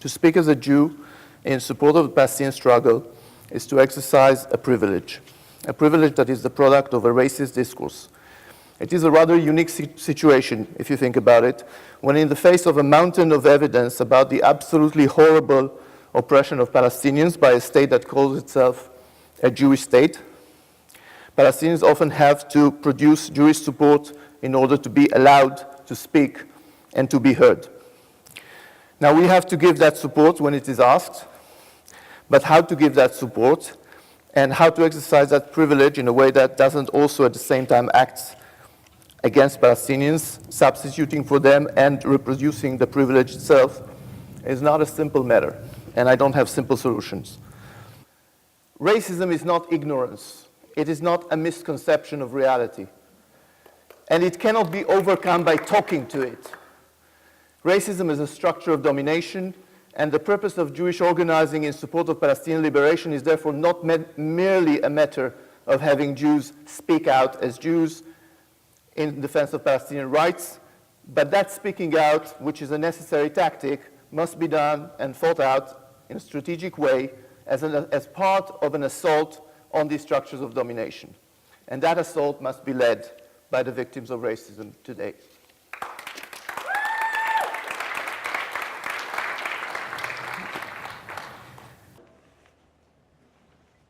To speak as a Jew in support of the Palestinian struggle is to exercise a privilege that is the product of a racist discourse. It is a rather unique situation, if you think about it, when in the face of a mountain of evidence about the absolutely horrible oppression of Palestinians by a state that calls itself a Jewish state, Palestinians often have to produce Jewish support in order to be allowed to speak and to be heard. Now, we have to give that support when it is asked, but how to give that support and how to exercise that privilege in a way that doesn't also at the same time act against Palestinians, substituting for them and reproducing the privilege itself, is not a simple matter, and I don't have simple solutions. Racism is not ignorance. It is not a misconception of reality. And it cannot be overcome by talking to it. Racism is a structure of domination, and the purpose of Jewish organizing in support of Palestinian liberation is therefore not merely a matter of having Jews speak out as Jews in defense of Palestinian rights, but that speaking out, which is a necessary tactic, must be done and fought out in a strategic way as part of an assault on these structures of domination. And that assault must be led by the victims of racism today.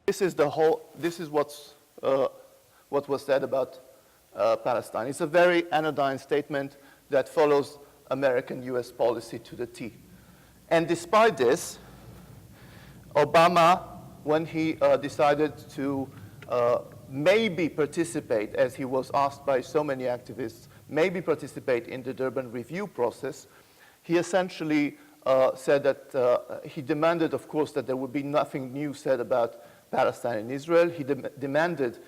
This is what was said about Palestine. It's a very anodyne statement that follows American-US policy to the T. And despite this, Obama, when he decided to maybe participate, as he was asked by so many activists, maybe participate in the Durban review process, he essentially said that he demanded, of course, that there would be nothing new said about Palestine and Israel. He demanded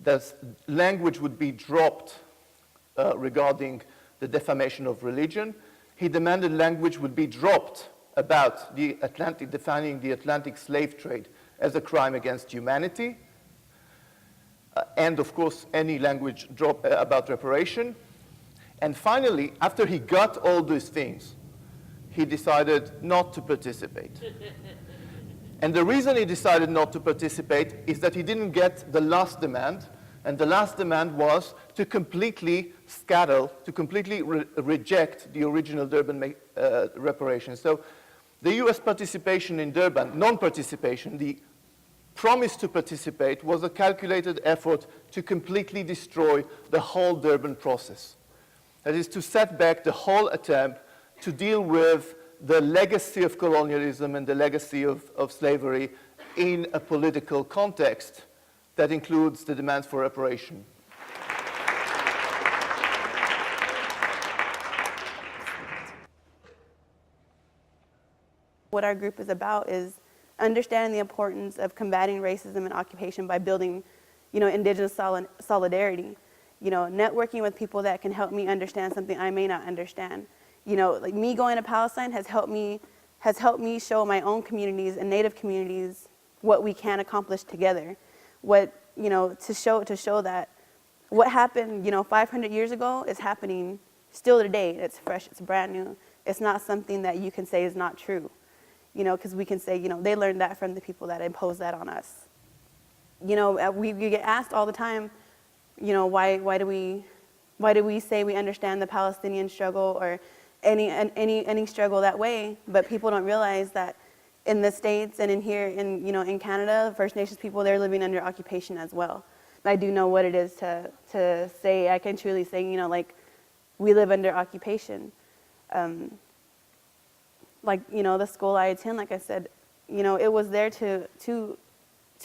that language would be dropped regarding the defamation of religion. He demanded language would be dropped about defining the Atlantic slave trade as a crime against humanity. And of course, any language drop about reparation. And finally, after he got all these things, he decided not to participate. And the reason he decided not to participate is that he didn't get the last demand, and the last demand was to completely reject the original Durban reparations. So the US participation in Durban, non-participation, the promise to participate was a calculated effort to completely destroy the whole Durban process. That is to set back the whole attempt to deal with the legacy of colonialism and the legacy of slavery in a political context that includes the demands for reparation. What our group is about is understanding the importance of combating racism and occupation by building, indigenous solidarity. Networking with people that can help me understand something I may not understand. Like me going to Palestine has helped me show my own communities and Native communities what we can accomplish together. To show that what happened, 500 years ago is happening still today. It's fresh, it's brand new. It's not something that you can say is not true. Because we can say, they learned that from the people that imposed that on us. We get asked all the time, why do we say we understand the Palestinian struggle or any struggle that way? But people don't realize that in the States and in here, in Canada, First Nations people, they're living under occupation as well. I do know what it is to say, I can truly say, we live under occupation. The school I attend, like I said, it was there to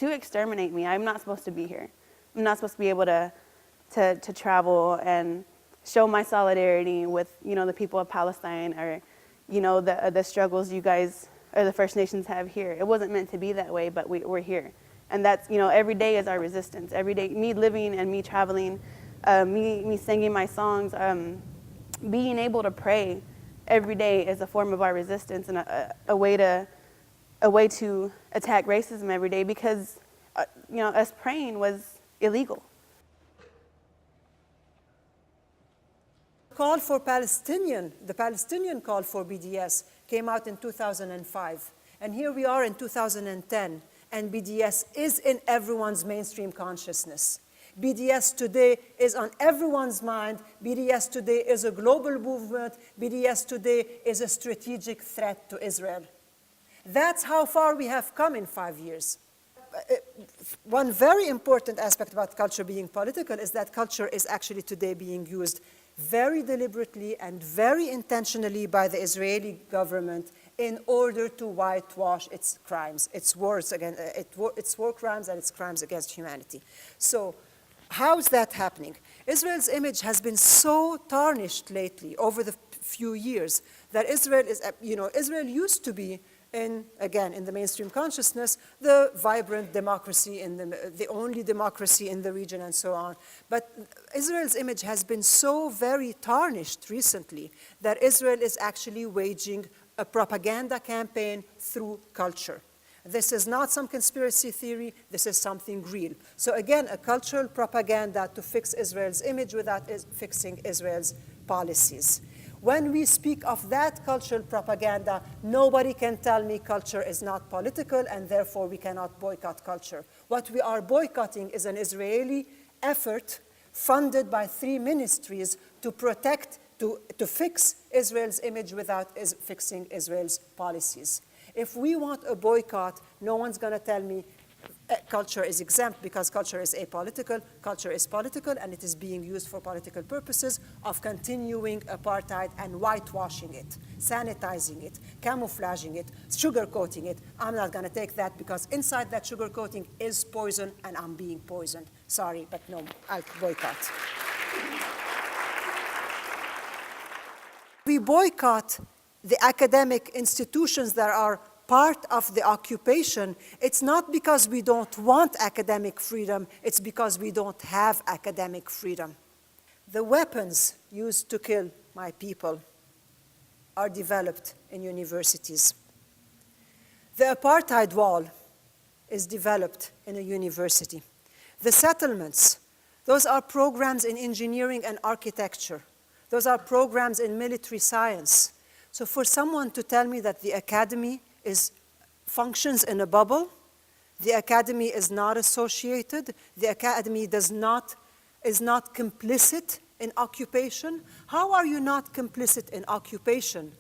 exterminate me. I'm not supposed to be here. I'm not supposed to be able to travel and show my solidarity with, the people of Palestine or, the struggles you guys or the First Nations have here. It wasn't meant to be that way, but we're here. And that's, every day is our resistance. Every day, me living and me traveling, me singing my songs, being able to pray every day is a form of our resistance and a way to attack racism every day because, us praying was illegal. Call for the Palestinian call for BDS came out in 2005. And here we are in 2010, and BDS is in everyone's mainstream consciousness. BDS today is on everyone's mind. BDS today is a global movement. BDS today is a strategic threat to Israel. That's how far we have come in 5 years. One very important aspect about culture being political is that culture is actually today being used very deliberately and very intentionally by the Israeli government in order to whitewash its crimes, its wars against, its war crimes and its crimes against humanity. So how is that happening? Israel's image has been so tarnished lately over the few years that Israel is, Israel used to be again, in the mainstream consciousness, the vibrant democracy, the only democracy in the region and so on. But Israel's image has been so very tarnished recently that Israel is actually waging a propaganda campaign through culture. This is not some conspiracy theory, this is something real. So again, a cultural propaganda to fix Israel's image without fixing Israel's policies. When we speak of that cultural propaganda, nobody can tell me culture is not political and therefore we cannot boycott culture. What we are boycotting is an Israeli effort funded by 3 ministries to protect, to fix Israel's image without fixing Israel's policies. If we want a boycott, no one's going to tell me culture is exempt because culture is apolitical. Culture is political, and it is being used for political purposes of continuing apartheid and whitewashing it, sanitizing it, camouflaging it, sugarcoating it. I'm not going to take that because inside that sugarcoating is poison, and I'm being poisoned. Sorry, but no, I'll boycott. We boycott the academic institutions that are part of the occupation. It's not because we don't want academic freedom, it's because we don't have academic freedom. The weapons used to kill my people are developed in universities. The apartheid wall is developed in a university. The settlements, those are programs in engineering and architecture. Those are programs in military science. So for someone to tell me that the academy functions in a bubble, the academy is not associated, the academy is not complicit in occupation. How are you not complicit in occupation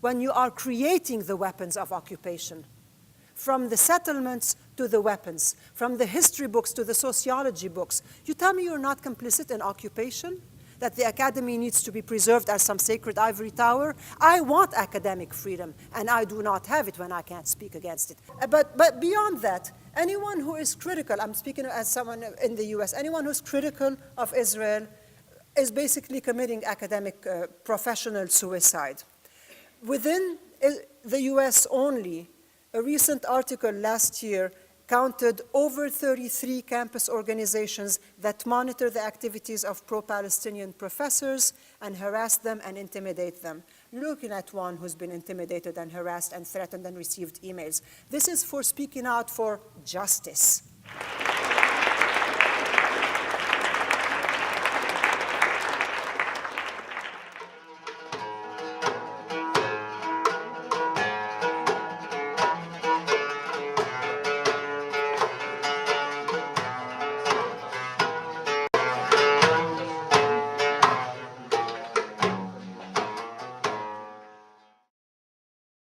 when you are creating the weapons of occupation? From the settlements to the weapons, from the history books to the sociology books. You tell me you're not complicit in occupation? That the academy needs to be preserved as some sacred ivory tower? I want academic freedom, and I do not have it when I can't speak against it. But beyond that, anyone who is critical, I'm speaking as someone in the US, anyone who's critical of Israel is basically committing academic professional suicide. Within the US only, a recent article last year counted over 33 campus organizations that monitor the activities of pro-Palestinian professors and harass them and intimidate them. Looking at one who's been intimidated and harassed and threatened and received emails. This is for speaking out for justice.